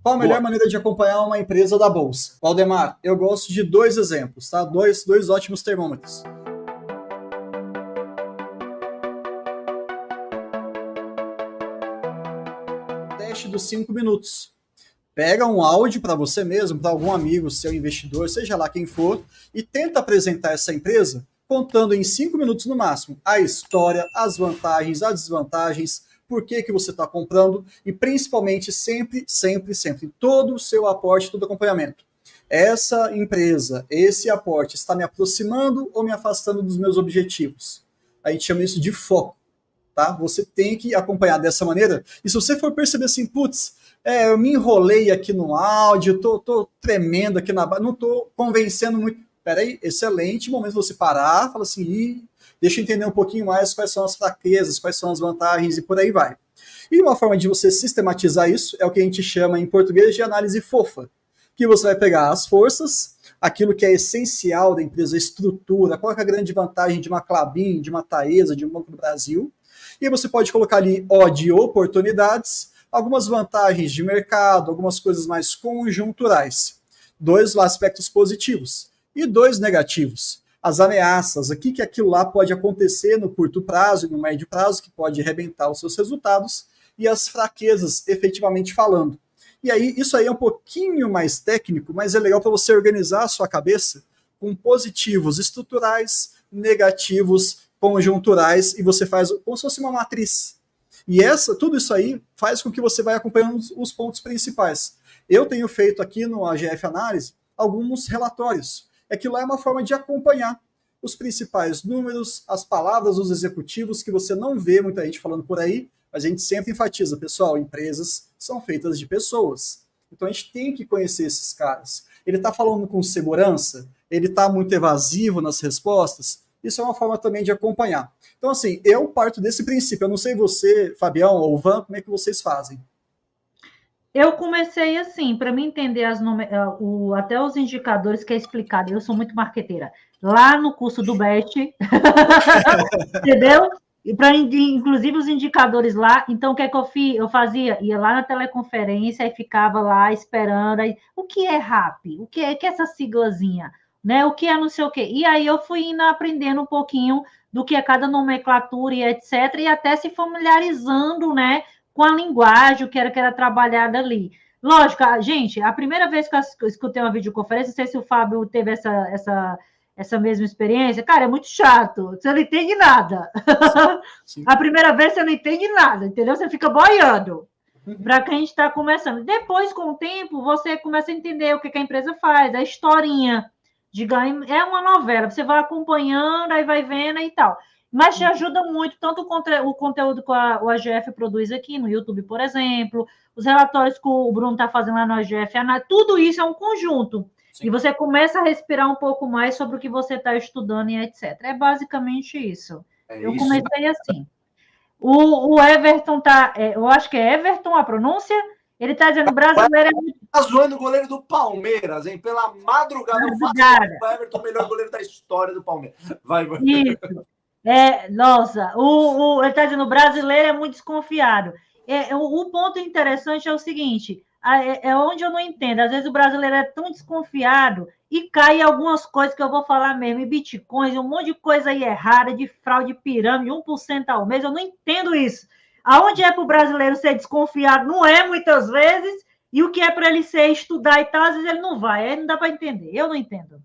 Qual a melhor Boa. maneira de acompanhar uma empresa da bolsa? Valdemar, eu gosto de dois exemplos, tá? Dois ótimos termômetros. Teste dos 5 minutos. Pega um áudio para você mesmo, para algum amigo, seu investidor, seja lá quem for, e tenta apresentar essa empresa contando em 5 minutos no máximo a história, as vantagens, as desvantagens, por que, que você está comprando e principalmente sempre, sempre, sempre, todo o seu aporte, todo o acompanhamento. Essa empresa, esse aporte está me aproximando ou me afastando dos meus objetivos? A gente chama isso de foco, tá? Você tem que acompanhar dessa maneira. E se você for perceber assim, putz, eu me enrolei aqui no áudio, tô tremendo aqui na base, não tô convencendo muito. Peraí, excelente momento você parar, fala assim, deixa eu entender um pouquinho mais quais são as fraquezas, quais são as vantagens e por aí vai. E uma forma de você sistematizar isso é o que a gente chama em português de análise fofa, que você vai pegar as forças, aquilo que é essencial da empresa, a estrutura, qual é a grande vantagem de uma Klabin, de uma Taesa, de um Banco do Brasil, e você pode colocar ali de oportunidades, algumas vantagens de mercado, algumas coisas mais conjunturais. Dois aspectos positivos e dois negativos. As ameaças, o que aquilo lá pode acontecer no curto prazo e no médio prazo, que pode arrebentar os seus resultados, e as fraquezas, efetivamente falando. E aí, isso aí é um pouquinho mais técnico, mas é legal para você organizar a sua cabeça com positivos estruturais, negativos conjunturais, e você faz como se fosse uma matriz. E tudo isso aí faz com que você vai acompanhando os pontos principais. Eu tenho feito aqui no AGF Análise alguns relatórios. Aquilo lá é uma forma de acompanhar os principais números, as palavras dos executivos, que você não vê muita gente falando por aí, mas a gente sempre enfatiza, pessoal, empresas são feitas de pessoas. Então a gente tem que conhecer esses caras. Ele está falando com segurança? Ele está muito evasivo nas respostas? Isso é uma forma também de acompanhar. Então, assim, eu parto desse princípio. Eu não sei você, Fabião ou Van, como é que vocês fazem? Eu comecei assim, para me entender até os indicadores que é explicado. Eu sou muito marqueteira. Lá no curso do BEST, entendeu? E para inclusive os indicadores lá, então o que é que eu fazia? Ia lá na teleconferência e ficava lá esperando. Aí, o que é RAP? O que é essa siglazinha? Né? O que é não sei o quê? E aí eu fui indo aprendendo um pouquinho do que é cada nomenclatura e etc. E até se familiarizando, né, com a linguagem, o que era trabalhada ali. Lógico, gente, a primeira vez que eu escutei uma videoconferência, não sei se o Fábio teve essa mesma experiência, cara, é muito chato, você não entende nada. Sim. A primeira vez você não entende nada, entendeu? Você fica boiando para quem está começando. Depois, com o tempo, você começa a entender o que a empresa faz, a historinha. É uma novela, você vai acompanhando, aí vai vendo e tal. Mas te ajuda muito, tanto o conteúdo que o AGF produz aqui no YouTube, por exemplo, os relatórios que o Bruno está fazendo lá no AGF, tudo isso é um conjunto. Sim. E você começa a respirar um pouco mais sobre o que você está estudando e etc. É basicamente isso. Eu Isso. comecei assim. O Everton tá. Eu acho que é Everton a pronúncia. Ele está dizendo brasileiro é muito. Tá zoando o goleiro do Palmeiras, hein? Pela madrugada, eu faço o Everton, o melhor goleiro da história do Palmeiras. Vai. Isso. Nossa, ele está dizendo brasileiro é muito desconfiado. O ponto interessante é o seguinte: onde eu não entendo. Às vezes o brasileiro é tão desconfiado e cai em algumas coisas que eu vou falar mesmo, em bitcoins, um monte de coisa aí errada, de fraude, pirâmide, 1% ao mês. Eu não entendo isso. Aonde é para o brasileiro ser desconfiado, não é muitas vezes, e o que é para ele ser estudar e tal, às vezes ele não vai. Aí não dá para entender. Eu não entendo.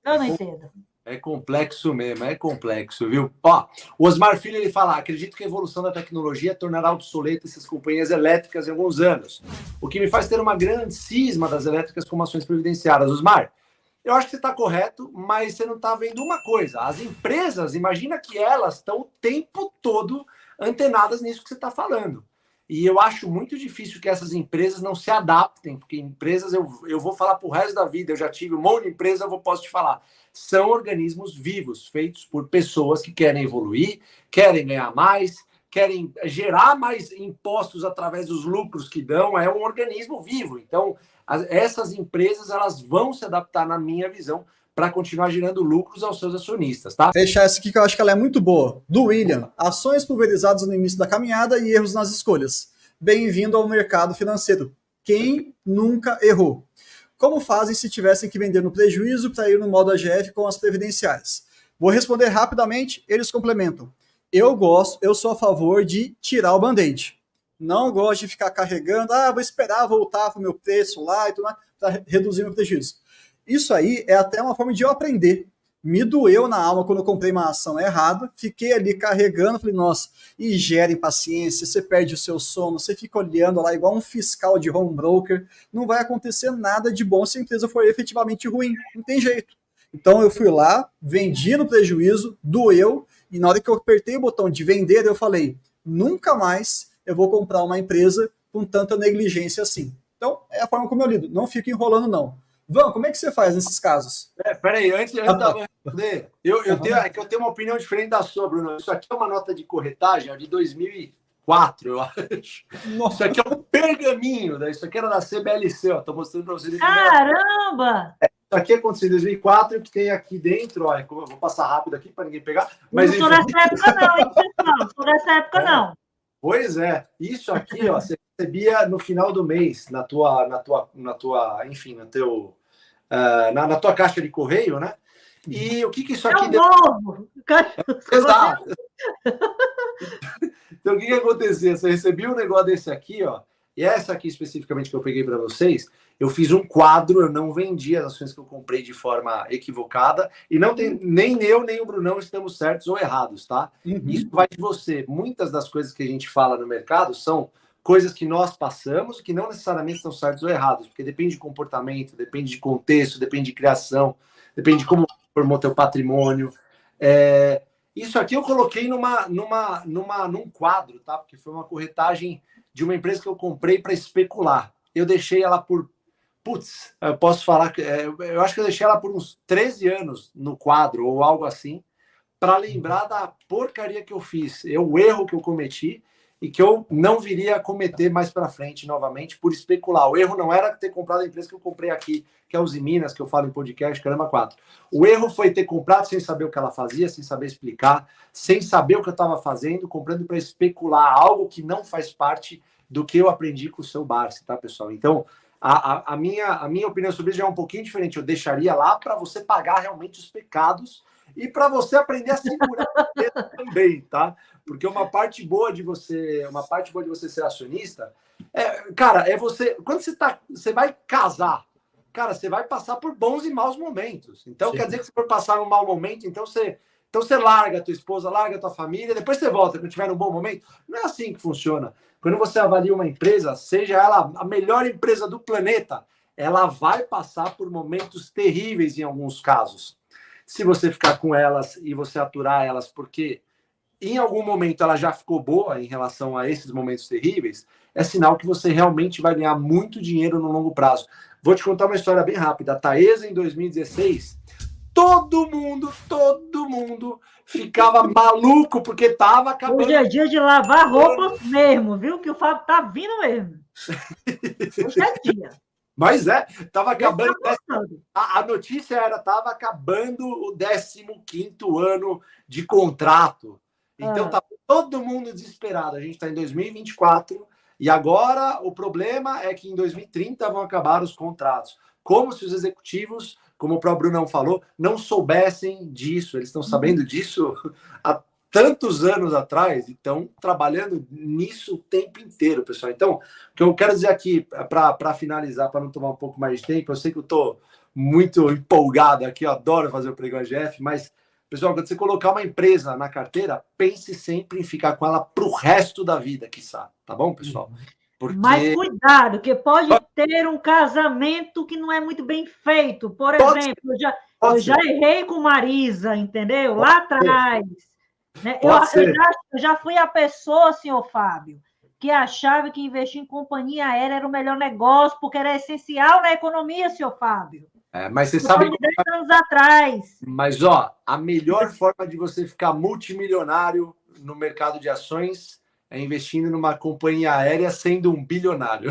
Eu não entendo. É complexo mesmo, é complexo, viu? Ó, o Osmar Filho, ele fala, acredito que a evolução da tecnologia tornará obsoletas essas companhias elétricas em alguns anos, o que me faz ter uma grande cisma das elétricas como ações previdenciárias. Osmar, eu acho que você está correto, mas você não está vendo uma coisa. As empresas, imagina que elas estão o tempo todo antenadas nisso que você está falando. E eu acho muito difícil que essas empresas não se adaptem, porque empresas, eu vou falar pro resto da vida, eu já tive um monte de empresa, posso te falar, são organismos vivos, feitos por pessoas que querem evoluir, querem ganhar mais, querem gerar mais impostos através dos lucros que dão, é um organismo vivo. Então, essas empresas, elas vão se adaptar, na minha visão, para continuar gerando lucros aos seus acionistas, tá? Fechar essa aqui que eu acho que ela é muito boa. Do William, ações pulverizadas no início da caminhada e erros nas escolhas. Bem-vindo ao mercado financeiro. Quem nunca errou? Como fazem se tivessem que vender no prejuízo para ir no modo AGF com as previdenciárias? Vou responder rapidamente, eles complementam. Eu sou a favor de tirar o band-aid. Não gosto de ficar carregando, vou esperar voltar para o meu preço lá e tudo mais, para reduzir meu prejuízo. Isso aí é até uma forma de eu aprender. Me doeu na alma quando eu comprei uma ação errada, fiquei ali carregando, falei, nossa, e gera impaciência, você perde o seu sono, você fica olhando lá igual um fiscal de home broker, não vai acontecer nada de bom se a empresa for efetivamente ruim, não tem jeito. Então eu fui lá, vendi no prejuízo, doeu, e na hora que eu apertei o botão de vender, eu falei, nunca mais eu vou comprar uma empresa com tanta negligência assim. Então é a forma como eu lido, não fico enrolando não. Van, como é que você faz nesses casos? Peraí, antes da Van responder, eu tenho uma opinião diferente da sua, Bruno. Isso aqui é uma nota de corretagem de 2004, eu acho. Nossa. Isso aqui é um pergaminho, né? Isso aqui era da CBLC, ó. Tô mostrando para vocês. Caramba! Isso aqui aconteceu em 2004, que tem aqui dentro, ó. Eu vou passar rápido aqui para ninguém pegar. Mas, não sou dessa época não, hein, pessoal? Não sou dessa época não. Pois é, isso aqui, ó, você recebia no final do mês na tua caixa de correio, né? E o que isso aqui deu? Exato. Então, o que acontecia? Você recebia um negócio desse aqui, ó, e essa aqui especificamente que eu peguei para vocês, eu fiz um quadro, eu não vendi as ações que eu comprei de forma equivocada, e não tem, nem eu, nem o Brunão estamos certos ou errados, tá? Isso vai de você. Muitas das coisas que a gente fala no mercado são coisas que nós passamos, que não necessariamente estão certos ou errados, porque depende de comportamento, depende de contexto, depende de criação, depende de como formou teu patrimônio. Isso aqui eu coloquei num quadro, tá? Porque foi uma corretagem de uma empresa que eu comprei para especular. Eu deixei ela por... eu posso falar que... eu acho que eu deixei ela por uns 13 anos no quadro, ou algo assim, para lembrar da porcaria que eu fiz, o erro que eu cometi, e que eu não viria a cometer mais para frente novamente por especular. O erro não era ter comprado a empresa que eu comprei aqui, que é a Uzi Minas, que eu falo em podcast, Caramba 4. O erro foi ter comprado sem saber o que ela fazia, sem saber explicar, sem saber o que eu estava fazendo, comprando para especular algo que não faz parte do que eu aprendi com o seu Barsi, tá, pessoal? Então, a minha opinião sobre isso já é um pouquinho diferente. Eu deixaria lá para você pagar realmente os pecados e para você aprender a segurar também, tá? Porque uma parte boa de você ser acionista, cara, é você... Quando você vai casar, cara, você vai passar por bons e maus momentos. Então, Sim. Quer dizer que se for passar um mau momento, então você larga a tua esposa, larga a tua família, depois você volta quando tiver um bom momento. Não é assim que funciona. Quando você avalia uma empresa, seja ela a melhor empresa do planeta, ela vai passar por momentos terríveis em alguns casos. Se você ficar com elas e você aturar elas, porque em algum momento ela já ficou boa em relação a esses momentos terríveis, é sinal que você realmente vai ganhar muito dinheiro no longo prazo. Vou te contar uma história bem rápida. A Taesa, em 2016, todo mundo ficava maluco porque estava acabando. Hoje é dia de lavar roupas mesmo, viu? Que o Fábio tá vindo mesmo. Hoje é dia. Mas estava acabando. A notícia era estava acabando o 15º ano de contrato. Então tá todo mundo desesperado. A gente está em 2024 e agora o problema é que em 2030 vão acabar os contratos. Como se os executivos, como o próprio Brunão falou, não soubessem disso. Eles estão sabendo disso há tantos anos atrás e estão trabalhando nisso o tempo inteiro, pessoal. Então, o que eu quero dizer aqui, para finalizar, para não tomar um pouco mais de tempo, eu sei que eu estou muito empolgado aqui, eu adoro fazer o Pregão AGF, mas, pessoal, quando você colocar uma empresa na carteira, pense sempre em ficar com ela para o resto da vida, quiçá. Tá bom, pessoal? Porque... Mas cuidado, que pode ter um casamento que não é muito bem feito. Por exemplo, eu já errei com Marisa, entendeu? Lá atrás. Né? Eu já fui a pessoa, senhor Fábio, que achava que investir em companhia aérea era o melhor negócio, porque era essencial na economia, senhor Fábio. Mas você sabe... 10 anos atrás. Mas, a melhor forma de você ficar multimilionário no mercado de ações é investindo numa companhia aérea sendo um bilionário.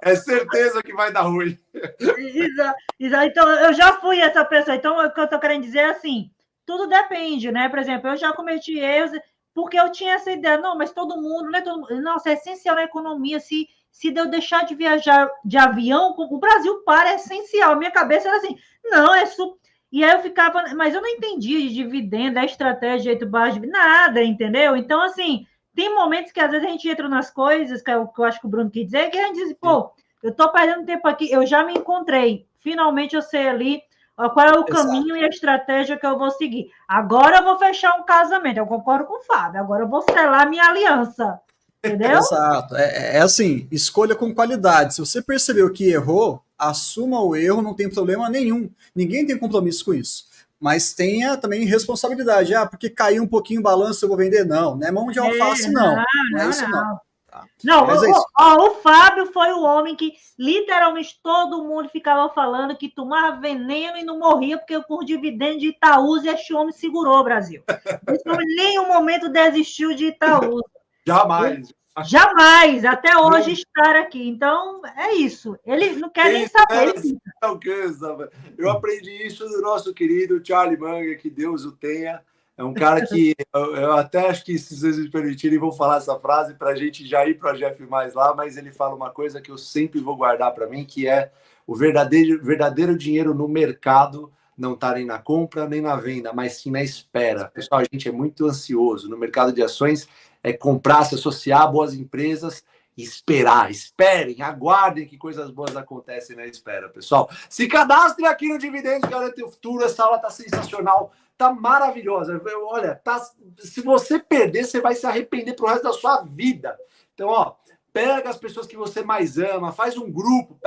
É certeza que vai dar ruim. Exato. Então, eu já fui essa pessoa. Então, o que eu estou querendo dizer é assim, tudo depende, né? Por exemplo, eu já cometi erros, porque eu tinha essa ideia, não, mas todo mundo, né? Nossa, é essencial na economia, se eu deixar de viajar de avião, o Brasil para, é essencial. Minha cabeça era assim, não, é super. E aí eu ficava, mas eu não entendia de dividendo, da estratégia, de jeito baixo, nada, entendeu? Então, assim, tem momentos que às vezes a gente entra nas coisas, que eu acho que o Bruno quis dizer, que a gente diz, pô, eu tô perdendo tempo aqui, eu já me encontrei, finalmente eu sei ali qual é o caminho e a estratégia que eu vou seguir. Agora eu vou fechar um casamento, eu concordo com o Fábio, agora eu vou selar minha aliança, entendeu? Exato. É assim, escolha com qualidade. Se você percebeu que errou, assuma o erro, não tem problema nenhum. Ninguém tem compromisso com isso. Mas tenha também responsabilidade. Ah, porque caiu um pouquinho o balanço, eu vou vender? Não, não é mão de alface, não. Não é isso, não. Tá? Não, o Fábio foi o homem que literalmente todo mundo ficava falando que tomava veneno e não morria porque por dividendo de Itaúsa este homem segurou o Brasil. Esse homem em nenhum momento desistiu de Itaúsa. Jamais. Jamais, até hoje estar aqui. Então, é isso. Ele não quer nem saber. Eu aprendi isso do nosso querido Charlie Munger, que Deus o tenha. É um cara que eu até acho que, se vocês me permitirem, vou falar essa frase para a gente já ir para a Jeff Mais lá, mas ele fala uma coisa que eu sempre vou guardar para mim, que é o verdadeiro dinheiro no mercado não está nem na compra nem na venda, mas sim na espera. Pessoal, a gente é muito ansioso. No mercado de ações é comprar, se associar a boas empresas e esperar. Esperem, aguardem que coisas boas acontecem na espera, pessoal. Se cadastre aqui no Dividendos Garante o Futuro. Essa aula está sensacional. Tá maravilhosa. Olha, se você perder, você vai se arrepender pro resto da sua vida. Então, ó, pega as pessoas que você mais ama, faz um grupo,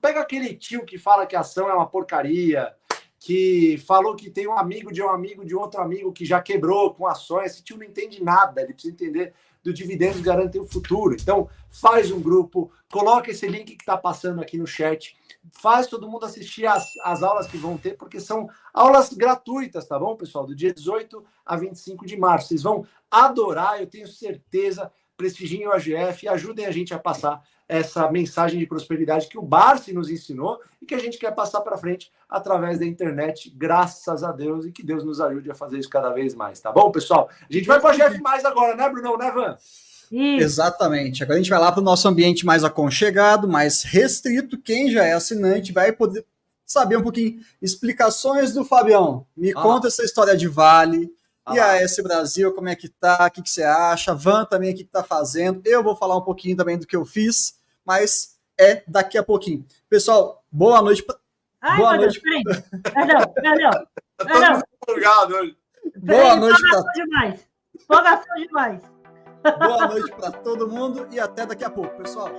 pega aquele tio que fala que a ação é uma porcaria, que falou que tem um amigo de outro amigo que já quebrou com ações. Esse tio não entende nada, ele precisa entender do Dividendos Garantem o Futuro. Então, faz um grupo, coloca esse link que está passando aqui no chat, faz todo mundo assistir as aulas que vão ter, porque são aulas gratuitas, tá bom, pessoal? Do dia 18 a 25 de março. Vocês vão adorar, eu tenho certeza. Prestigiem o AGF e ajudem a gente a passar essa mensagem de prosperidade que o Barsi nos ensinou e que a gente quer passar para frente através da internet, graças a Deus, e que Deus nos ajude a fazer isso cada vez mais, tá bom, pessoal? A gente vai para o AGF Mais agora, né, Brunão, né, Van? Exatamente. Agora a gente vai lá para o nosso ambiente mais aconchegado, mais restrito. Quem já é assinante vai poder saber um pouquinho explicações do Fabião. Me conta essa história de Vale. E a S Brasil, como é que tá? O que você acha? Van também, o que tá fazendo? Eu vou falar um pouquinho também do que eu fiz, mas é daqui a pouquinho. Pessoal, boa noite. Boa noite. Perdão. Boa noite Empolgação demais. Boa noite para todo mundo e até daqui a pouco, pessoal.